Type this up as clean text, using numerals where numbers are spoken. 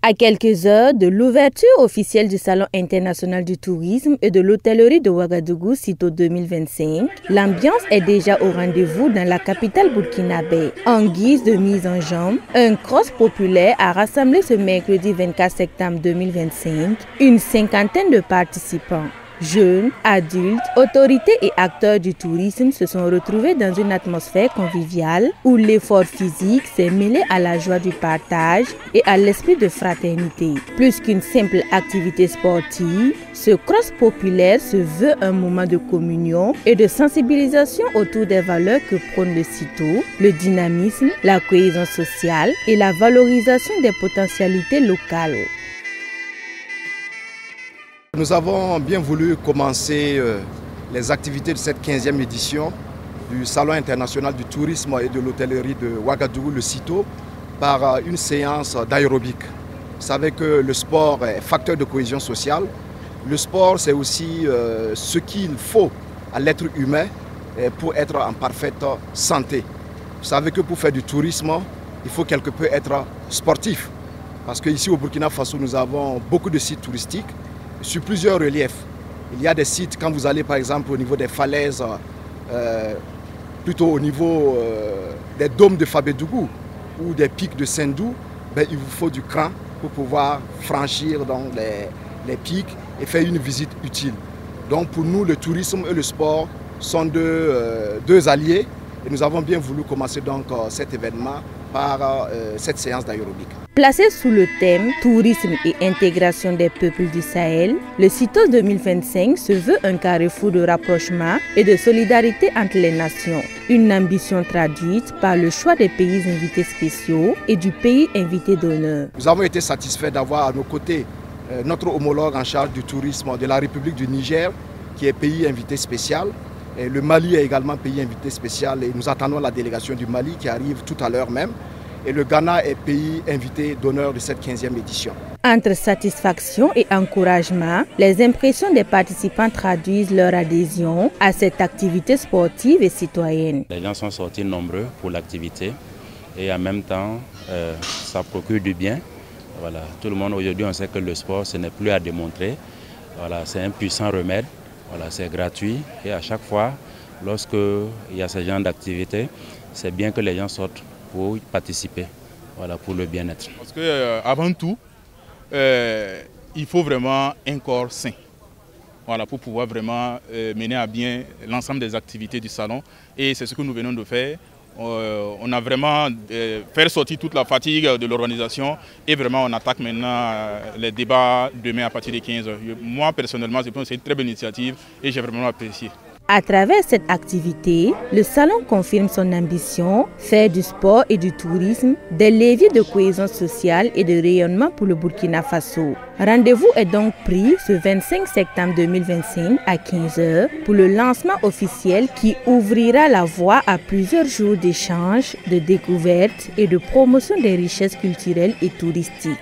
À quelques heures de l'ouverture officielle du Salon international du tourisme et de l'hôtellerie de Ouagadougou CITO 2025, l'ambiance est déjà au rendez-vous dans la capitale burkinabé. En guise de mise en jambe, un cross populaire a rassemblé ce mercredi 24 septembre 2025 une cinquantaine de participants. Jeunes, adultes, autorités et acteurs du tourisme se sont retrouvés dans une atmosphère conviviale où l'effort physique s'est mêlé à la joie du partage et à l'esprit de fraternité. Plus qu'une simple activité sportive, ce cross populaire se veut un moment de communion et de sensibilisation autour des valeurs que prône le CITO, le dynamisme, la cohésion sociale et la valorisation des potentialités locales. Nous avons bien voulu commencer les activités de cette 15e édition du Salon international du tourisme et de l'hôtellerie de Ouagadougou, le CITO, par une séance d'aérobic. Vous savez que le sport est facteur de cohésion sociale. Le sport, c'est aussi ce qu'il faut à l'être humain pour être en parfaite santé. Vous savez que pour faire du tourisme, il faut quelque peu être sportif. Parce qu'ici au Burkina Faso, nous avons beaucoup de sites touristiques sur plusieurs reliefs. Il y a des sites, quand vous allez par exemple au niveau des falaises, plutôt au niveau des dômes de Fabédougou ou des pics de Sendou, il vous faut du cran pour pouvoir franchir donc, les pics et faire une visite utile. Donc pour nous, le tourisme et le sport sont deux alliés et nous avons bien voulu commencer donc cet événement par cette séance d'aérobic. Placé sous le thème « Tourisme et intégration des peuples du Sahel », le CITO 2025 se veut un carrefour de rapprochement et de solidarité entre les nations. Une ambition traduite par le choix des pays invités spéciaux et du pays invité d'honneur. Nous avons été satisfaits d'avoir à nos côtés notre homologue en charge du tourisme de la République du Niger, qui est pays invité spécial. Et le Mali est également pays invité spécial et nous attendons la délégation du Mali qui arrive tout à l'heure même. Et le Ghana est pays invité d'honneur de cette 15e édition. Entre satisfaction et encouragement, les impressions des participants traduisent leur adhésion à cette activité sportive et citoyenne. Les gens sont sortis nombreux pour l'activité et en même temps, ça procure du bien. Voilà. Tout le monde aujourd'hui, on sait que le sport, ce n'est plus à démontrer. Voilà, c'est un puissant remède. Voilà, c'est gratuit et à chaque fois, lorsqu'il y a ce genre d'activité, c'est bien que les gens sortent pour participer, voilà, pour le bien-être. Parce qu'avant tout, il faut vraiment un corps sain, voilà, pour pouvoir vraiment mener à bien l'ensemble des activités du salon. Et c'est ce que nous venons de faire. On a vraiment fait sortir toute la fatigue de l'organisation et vraiment on attaque maintenant les débats demain à partir de 15h. Moi personnellement, je pense que c'est une très bonne initiative et j'ai vraiment apprécié. À travers cette activité, le salon confirme son ambition, faire du sport et du tourisme des leviers de cohésion sociale et de rayonnement pour le Burkina Faso. Rendez-vous est donc pris ce 25 septembre 2025 à 15h pour le lancement officiel qui ouvrira la voie à plusieurs jours d'échanges, de découvertes et de promotion des richesses culturelles et touristiques.